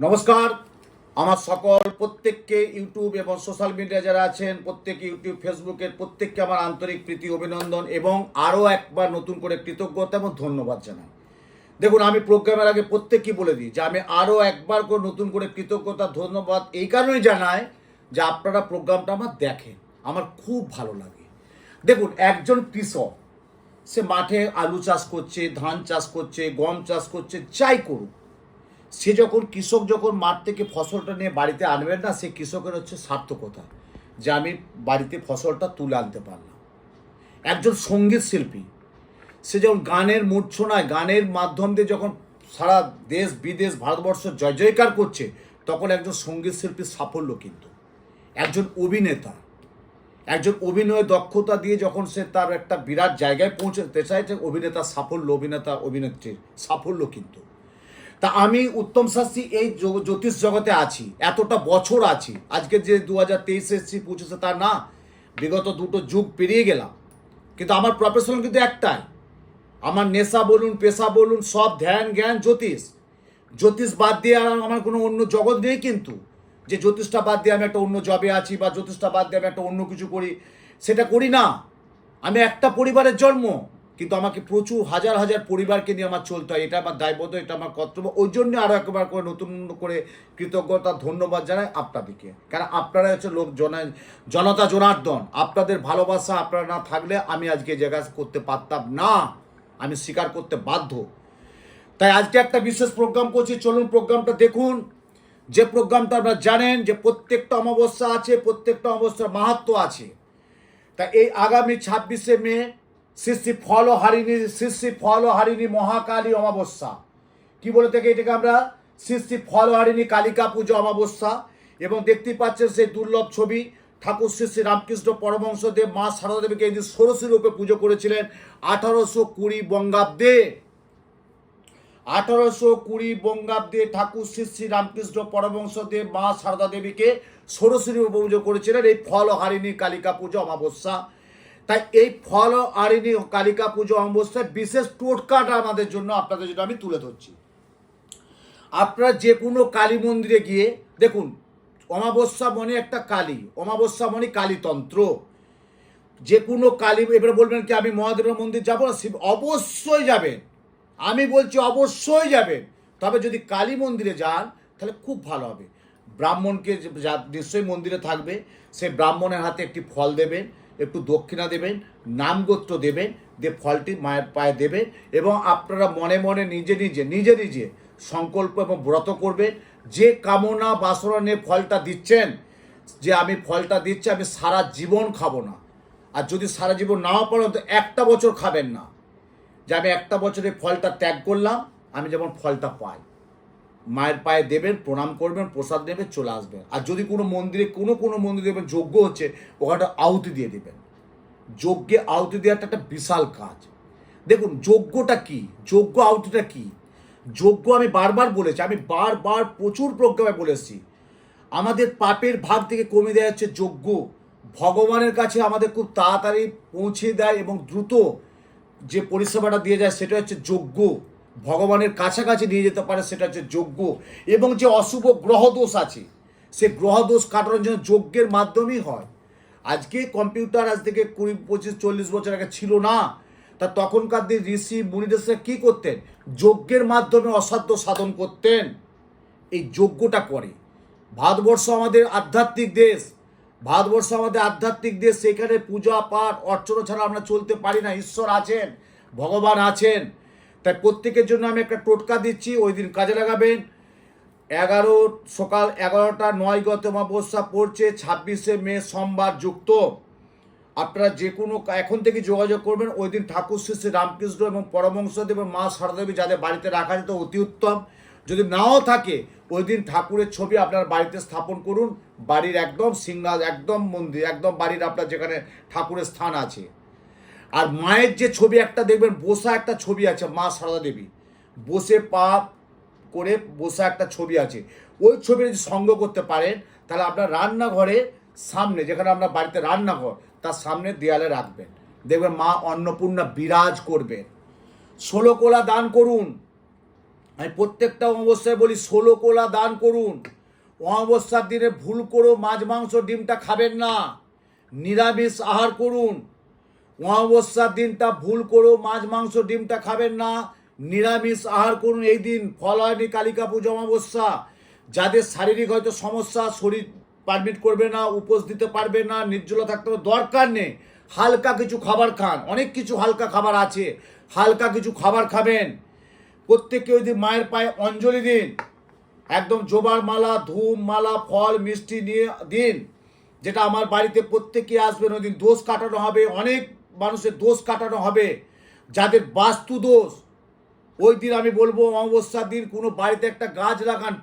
নমস্কার। আমার সকল প্রত্যেককে ইউটিউব এবং সোশ্যাল মিডিয়া যারা আছেন প্রত্যেকে ইউটিউব ফেসবুকের প্রত্যেককে আমার আন্তরিক প্রীতি অভিনন্দন এবং আরও একবার নতুন করে কৃতজ্ঞতা এবং ধন্যবাদ জানাই। দেখুন, আমি প্রোগ্রামের আগে প্রত্যেককেই বলে দিই যে আমি আরও একবার করে নতুন করে কৃতজ্ঞতা ধন্যবাদ এই কারণেই জানাই যে আপনারা প্রোগ্রামটা আমার দেখেন, আমার খুব ভালো লাগে। দেখুন, একজন কৃষক সে মাঠে আলু চাষ করছে, ধান চাষ করছে, গম চাষ করছে, যাই করুক, সে যখন কৃষক যখন মাঠ থেকে ফসলটা নিয়ে বাড়িতে আনবেন না, সে কৃষকের হচ্ছে সার্থকতা যে আমি বাড়িতে ফসলটা তুলে আনতে পারলাম। একজন সঙ্গীত শিল্পী সে যখন গানের মূর্ছনায় গানের মাধ্যম দিয়ে যখন সারা দেশ বিদেশ ভারতবর্ষ জয় জয়কার করছে, তখন একজন সঙ্গীত শিল্পীর সাফল্য। কিন্তু একজন অভিনেতা একজন অভিনয় দক্ষতা দিয়ে যখন সে তার একটা বিরাট জায়গায় পৌঁছতে চায়, যে অভিনেতার সাফল্য, অভিনেতা অভিনেত্রীর সাফল্য। কিন্তু তা আমি উত্তম শাস্ত্রী এই জ্যোতিষ জগতে আছি, এতটা বছর আছি। আজকে যে 2023 এসেছি 25 তা না, বিগত দুটো যুগ পেরিয়ে গেলাম। কিন্তু আমার প্রফেশন কিন্তু একটাই, আমার নেশা বলুন পেশা বলুন সব ধ্যান জ্ঞান জ্যোতিষ। জ্যোতিষ বাদ দিয়ে আর আমার কোনো অন্য জগৎ নেই। কিন্তু যে জ্যোতিষটা বাদ দিয়ে আমি একটা অন্য জবে আছি বা জ্যোতিষটা বাদ দিয়ে আমি একটা অন্য কিছু করি, সেটা করি না। আমি একটা পরিবারের জন্ম, কিন্তু আমাকে প্রচুর হাজার হাজার পরিবারকে নিয়ে আমার চলতে হয়। এটা আমার দায়বদ্ধ, এটা আমার কর্তব্য। ওই জন্য আরও একবার করে নতুন করে কৃতজ্ঞতা ধন্যবাদ জানাই আপনাদেরকে। কারণ আপনারা হচ্ছে জনতা জনার্দন। আপনাদের ভালোবাসা আপনারা না থাকলে আমি আজকে জায়গা করতে পারতাম না, আমি স্বীকার করতে বাধ্য। তাই আজকে একটা বিশেষ প্রোগ্রাম করছি, চলুন প্রোগ্রামটা দেখুন। যে প্রোগ্রামটা আপনারা জানেন যে প্রত্যেকটা অমাবস্যা আছে, প্রত্যেকটা অমাবস্যার মাহাত্ম্য আছে। তা এই আগামী 26শে মে শ্রী ফলহারিণী মহাকালী অমাবস্যা। কি বলে থাকে এটাকে আমরা? শ্রী ফলহারিণী কালিকা পুজো অমাবস্যা। এবং দেখতেই পাচ্ছেন সেই দুর্লভ ছবি, ঠাকুর শ্রী রামকৃষ্ণ পরমহংসদেব মা সারদা দেবীকে এই দিন ষোড়শী রূপে পুজো করেছিলেন 1820 বঙ্গাব্দে। 1820 বঙ্গাব্দে ঠাকুর শ্রী রামকৃষ্ণ পরমহংসদেব মা সারদা দেবীকে ষোড়শী রূপে পুজো করেছিলেন এই ফলহারিণী কালিকা পুজো অমাবস্যা। তাই এই ফলহারিণী কালিকা পুজো অমাবস্যায় বিশেষ টোটকাটা আমাদের জন্য, আপনাদের জন্য আমি তুলে ধরছি। আপনারা যে কোনো কালী মন্দিরে গিয়ে দেখুন, অমাবস্যা মানে একটা কালী, অমাবস্যা মানে কালীতন্ত্র। যে কোনো কালী, এবারে বলবেন কি আমি মহাদেবের মন্দির যাবো না? শিব অবশ্যই যাবেন, আমি বলছি অবশ্যই যাবেন। তবে যদি কালী মন্দিরে যান তাহলে খুব ভালো হবে। ব্রাহ্মণকে নিশ্চয়ই মন্দিরে থাকবে, সেই ব্রাহ্মণের হাতে একটি ফল দেবেন, একটু দক্ষিণা দেবেন, নামগোত্র দেবেন, দিয়ে ফলটি মায়ের পায়ে দেবেন এবং আপনারা মনে মনে নিজে নিজে সংকল্প এবং ব্রত করবেন। যে কামনা বাসনা নিয়ে ফলটা দিচ্ছেন, যে আমি ফলটা দিচ্ছি আমি সারা জীবন খাবো না, আর যদি সারা জীবন নাও পারেন তো একটা বছর খাবেন না, যে আমি একটা বছরে ফলটা ত্যাগ করলাম, আমি যেমন ফলটা পাই। মায়ের পায়ে দেবেন, প্রণাম করবেন, প্রসাদ নেবেন, চলে আসবেন। আর যদি কোনো মন্দিরে কোনো মন্দিরে দেবেন যজ্ঞ হচ্ছে, ওখানটা আহুতি দিয়ে দেবেন। যজ্ঞে আহুতি দেওয়াটা একটা বিশাল কাজ। দেখুন যজ্ঞটা কি, যজ্ঞ আহুতিটা কি? যজ্ঞ আমি বারবার বলেছি, আমি বারবার প্রচুর প্রোগ্রামে বলেছি, আমাদের পাপের ভাগ থেকে কমে দেওয়া হচ্ছে যজ্ঞ। ভগবানের কাছে আমাদের খুব তাড়াতাড়ি পৌঁছে দেয় এবং দ্রুত যে পরিষেবাটা দিয়ে যায় সেটা হচ্ছে যজ্ঞ। ভগবানের কাছাকাছি নিয়ে যেতে পারে সেটা হচ্ছে যজ্ঞ। এবং যে অশুভ গ্রহদোষ আছে, সে গ্রহদোষ কাটানোর জন্য যজ্ঞের মাধ্যমেই হয়। আজকে কম্পিউটার আজ থেকে 20, 25, 40 বছর আগে ছিল না। তা তখনকার দিন ঋষি মুনিদের কী করতেন? যজ্ঞের মাধ্যমে অসাধ্য সাধন করতেন। এই যজ্ঞটা করে। ভারতবর্ষ আমাদের আধ্যাত্মিক দেশ, ভারতবর্ষ আমাদের আধ্যাত্মিক দেশ। সেখানে পূজা পাঠ অর্চনা ছাড়া আমরা চলতে পারি না। ঈশ্বর আছেন, ভগবান আছেন। তাই প্রত্যেকের জন্য আমি একটা টোটকা দিচ্ছি, ওই দিন কাজে লাগাবেন। সকাল 11টা 9 গত অমাবস্যা পড়ছে 26শে মে সোমবার যুক্ত। আপনারা যে কোনো এখন থেকে যোগাযোগ করবেন। ওই দিন ঠাকুর শ্রী রামকৃষ্ণ এবং পরমহংসদেব এবং মা সারদা দেবী যাদের বাড়িতে রাখা যেত অতি উত্তম। যদি নাও থাকে ওই দিন ঠাকুরের ছবি আপনার বাড়িতে স্থাপন করুন। বাড়ির একদম সিংহাস, একদম মন্দির, একদম বাড়ির আপনার যেখানে ঠাকুরের স্থান আছে। আর মায়ের যে ছবি একটা দেখবেন, বসা একটা ছবি আছে, মা সারদা দেবী বসে পা করে বসা একটা ছবি আছে। ওই ছবি যদি সঙ্গ করতে পারেন তাহলে আপনার রান্নাঘরে সামনে, যেখানে আপনার বাড়িতে রান্নাঘর, তার সামনে দেয়ালে রাখবেন। দেখবেন মা অন্নপূর্ণা বিরাজ করবেন। 16 কোলা দান করুন। আমি প্রত্যেকটা অমাবস্যায় বলি 16 কোলা দান করুন। অমাবস্যার দিনে ভুল করো মাছ মাংস ডিমটা খাবেন না, নিরামিষ আহার করুন। অমাবস্যার দিনটা ভুল করো মাছ মাংস ডিমটা খাবেন না, নিরামিষ আহার করুন। এই দিন ফল হয়নি কালিকা পুজো অমাবস্যা। যাদের শারীরিক হয়তো সমস্যা, শরীর পারমিট করবে না, উপোস দিতে পারবে না, নির্জলা থাকতে হবে, দরকার নেই, হালকা কিছু খাবার খান। অনেক কিছু হালকা খাবার আছে, হালকা কিছু খাবার খাবেন। প্রত্যেকে ওই দিন মায়ের পায়ে অঞ্জলি দিন, একদম জোবার মালা, ধূপ মালা, ফল মিষ্টি নিয়ে দিন। যেটা আমার বাড়িতে প্রত্যেকে আসবেন, ওই দিন দোষ কাটানো হবে, অনেক মানুষের দোষ কাটানো হবে। যাদের বাস্তু দোষ, ওই দিন আমি বলবো অমাবস্যার দিন কোনো বাড়িতে একটা গাছ লাগান,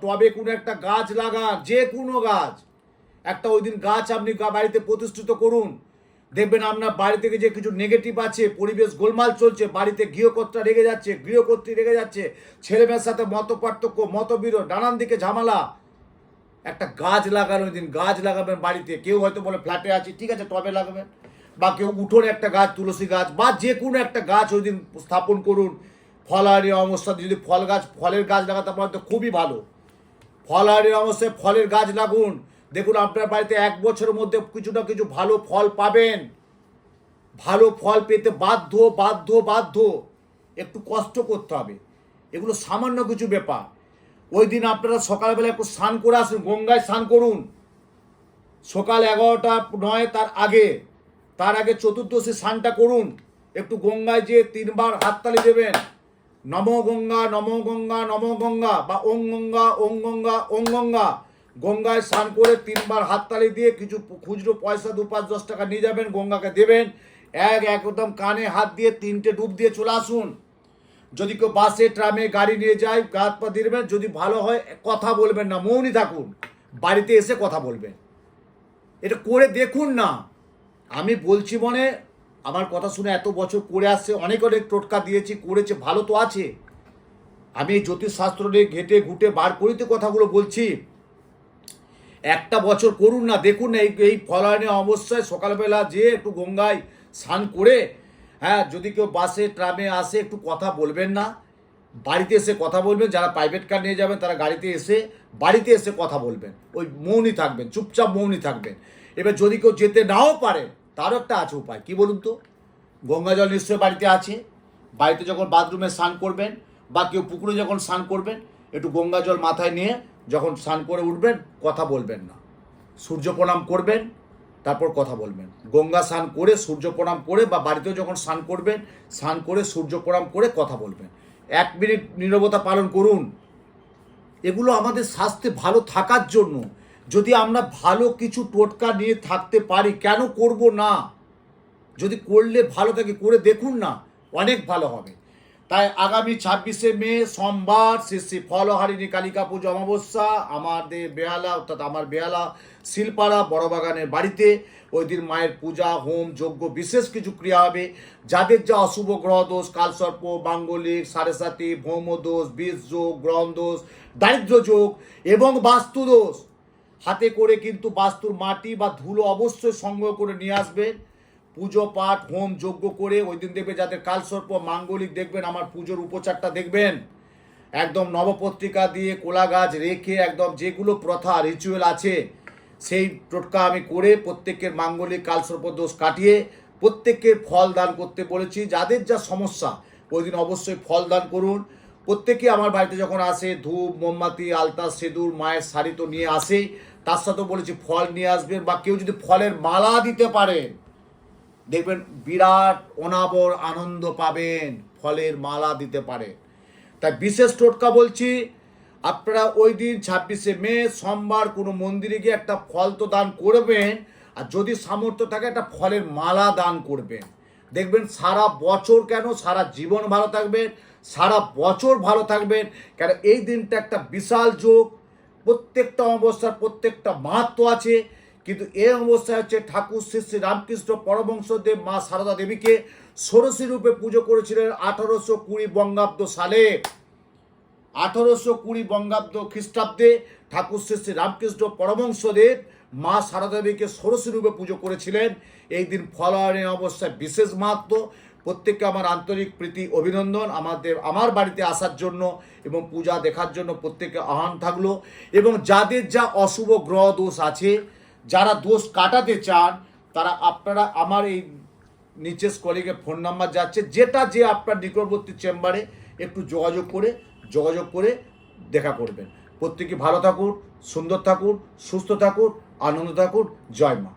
টবে কোনো একটা গাছ লাগান, যে কোনো গাছ একটা ওই দিন গাছ আপনি বাড়িতে প্রতিষ্ঠিত করুন। দেখবেন আপনার বাড়ি থেকে যে কিছু নেগেটিভ আছে, পরিবেশ গোলমাল চলছে, বাড়িতে গৃহকর্তা রেগে যাচ্ছে, গৃহকর্ত্রী রেগে যাচ্ছে, ছেলেমেয়ের সাথে মত পার্থক্য, মতবিরোধ, নানান দিকে ঝামেলা, একটা গাছ লাগান। ওই দিন গাছ লাগাবেন বাড়িতে। কেউ হয়তো বলে ফ্ল্যাটে আছি, ঠিক আছে টবে লাগাবেন, বা কেউ উঠোনে একটা গাছ, তুলসী গাছ বা যে কোনো একটা গাছ ওই দিন স্থাপন করুন। ফলহারি অমাবস্যাতে যদি ফলের গাছ লাগাতে পারেন তো খুবই ভালো। ফলহারি অমাবস্যায় ফলের গাছ লাগুন। দেখুন আপনার বাড়িতে 1 বছরের মধ্যে কিছু না কিছু ভালো ফল পাবেন। ভালো ফল পেতে বাধ্য বাধ্য বাধ্য। একটু কষ্ট করতে হবে, এগুলো সামান্য কিছু ব্যাপার। ওই দিন আপনারা সকালবেলা একটু স্নান করে আসুন, গঙ্গায় স্নান করুন। সকাল 11টা 9 তার আগে চতুর্দশী স্নানটা করুন। একটু গঙ্গায় যেয়ে 3 বার হাততালি দেবেন, নমো গঙ্গা নমো গঙ্গা নমো গঙ্গা, বা ওং গঙ্গা ওং গঙ্গা ওং গঙ্গা। গঙ্গায় স্নান করে 3 বার হাততালি দিয়ে কিছু খুচরো পয়সা 2, 5, 10 টাকা নিয়ে যাবেন, গঙ্গাকে দেবেন। একদম কানে হাত দিয়ে 3টে ডুব দিয়ে চলে আসুন। যদি কেউ বাসে ট্রামে গাড়ি নিয়ে যায়, গাছ পা দিবেন। যদি ভালো হয় কথা বলবেন না, মৌনই থাকুন, বাড়িতে এসে কথা বলবেন। এটা করে দেখুন না। আমি বলছি মনে, আমার কথা শুনে এত বছর করে আসছে, অনেক অনেক টোটকা দিয়েছি, করেছে, ভালো তো আছে। আমি জ্যোতিষশাস্ত্র নিয়ে ঘেটে ঘুটে বার করিতে কথাগুলো বলছি। একটা বছর করুন না, দেখুন না। এই ফলহারি অমাবস্যায় সকালবেলা যেয়ে একটু গঙ্গায় স্নান করে, হ্যাঁ, যদি কেউ বাসে ট্রামে আসে একটু কথা বলবেন না, বাড়িতে এসে কথা বলবেন। যারা প্রাইভেট কার নিয়ে যাবেন তারা বাড়িতে এসে কথা বলবেন। ওই মৌনই থাকবেন, চুপচাপ মৌনই থাকবেন। এবার যদি কেউ যেতে নাও পারে, তারও একটা আছে উপায়, কি বলুন তো? গঙ্গা জল নিশ্চয়ই বাড়িতে আছে। বাড়িতে যখন বাথরুমে স্নান করবেন বা কেউ পুকুরে যখন স্নান করবেন, একটু গঙ্গা জল মাথায় নিয়ে যখন স্নান করে উঠবেন, কথা বলবেন না, সূর্য প্রণাম করবেন, তারপর কথা বলবেন। গঙ্গা স্নান করে সূর্য প্রণাম করে, বা বাড়িতেও যখন স্নান করবেন, স্নান করে সূর্য প্রণাম করে কথা বলবেন। 1 মিনিট নীরবতা পালন করুন। এগুলো আমাদের স্বাস্থ্যে ভালো থাকার জন্য। যদি আমরা ভালো কিছু টোটকা নিয়ে থাকতে পারি, কেন করব না? যদি করলে ভালো থাকে, করে দেখুন না, অনেক ভালো হবে। তাই আগামী 26শে মে সোমবার শ্রী ফলহারিণী কালিকা পুজো অমাবস্যা আমাদের বেহালা, অর্থাৎ আমার বেহালা শিলপাড়া বড়বাগানের বাড়িতে ওই দিন মায়ের পূজা, হোম, যজ্ঞ, বিশেষ কিছু ক্রিয়া হবে। যাদের যা অশুভ গ্রহ দোষ, কালসর্প, মাঙ্গলিক, সাড়ে সাতি, ভৌম দোষ, বীজ যোগ, গ্রহণ দোষ, দারিদ্র যোগ এবং বাস্তু দোষ, হাতে করে কিন্তু বাস্তুর মাটি বা ধুলো অবশ্যই সংগ্রহ করে নিয়ে আসবেন। পুজো পাঠ, হোম, যজ্ঞ করে ওই দিন দেখবে যাদের কালসর্প, মাঙ্গলিক, দেখবেন আমার পুজোর উপচারটা দেখবেন একদম নবপত্রিকা দিয়ে কোলা গাছ রেখে, একদম যেগুলো প্রথা রিচুয়াল আছে সেই টোটকা আমি করে প্রত্যেকের মাঙ্গলিক কালসর্প দোষ কাটিয়ে প্রত্যেকের ফল দান করতে বলেছি। যাদের যা সমস্যা ওই দিন অবশ্যই ফল দান করুন। প্রত্যেকে আমার বাড়িতে যখন আসে, ধূপ, মোমবাতি, আলতা, সিঁদুর, মায়ের শাড়ি তো নিয়ে আসেই, তার সাথেও বলেছি ফল নিয়ে আসবেন। বা কেউ যদি ফলের মালা দিতে পারেন, দেখবেন বিরাট অনাবর আনন্দ পাবেন, ফলের মালা দিতে পারে। তাই বিশেষ টোটকা বলছি, আপনারা ওই দিন 26শে মে সোমবার কোনো মন্দিরে গিয়ে একটা ফল তো দান করবেন, আর যদি সামর্থ্য থাকে একটা ফলের মালা দান করবেন। দেখবেন সারা বছর কেন, সারা জীবন ভালো থাকবেন, সারা বছর ভালো থাকবেন। কেন এই দিনটা একটা বিশাল যোগ, প্রত্যেকটা অমাবস্যার প্রত্যেকটা মাহাত্ম্য আছে। কিন্তু এই অবস্থায় হচ্ছে ঠাকুর শ্রী শ্রী রামকৃষ্ণ পরমহংসদেব মা সারদা দেবীকে ষোড়শী রূপে পুজো করেছিলেন 1820 বঙ্গাব্দ সালে। 1820 বঙ্গাব্দ খ্রিস্টাব্দে ঠাকুর শ্রী শ্রী রামকৃষ্ণ পরমহংসদেব মা সারদা দেবীকে ষোড়শী রূপে পুজো করেছিলেন। এই দিন ফলহারি অমাবস্যায় বিশেষ মাহাত্ম্য। প্রত্যেককে আমার আন্তরিক প্রীতি অভিনন্দন। আমার বাড়িতে আসার জন্য এবং পূজা দেখার জন্য প্রত্যেকে আহ্বান থাকলো। এবং যাদের যা অশুভ গ্রহ দোষ আছে, যারা দোষ কাটাতে চান, তারা আপনারা আমার এই নিচে স্ক্রলিংয়ে ফোন নাম্বার যাচ্ছে, যে আপনার নিকটবর্তী চেম্বারে একটু যোগাযোগ করে দেখা করবেন। প্রত্যেকে ভালো থাকুন, সুন্দর থাকুন, সুস্থ থাকুন, আনন্দ থাকুন। জয় মা।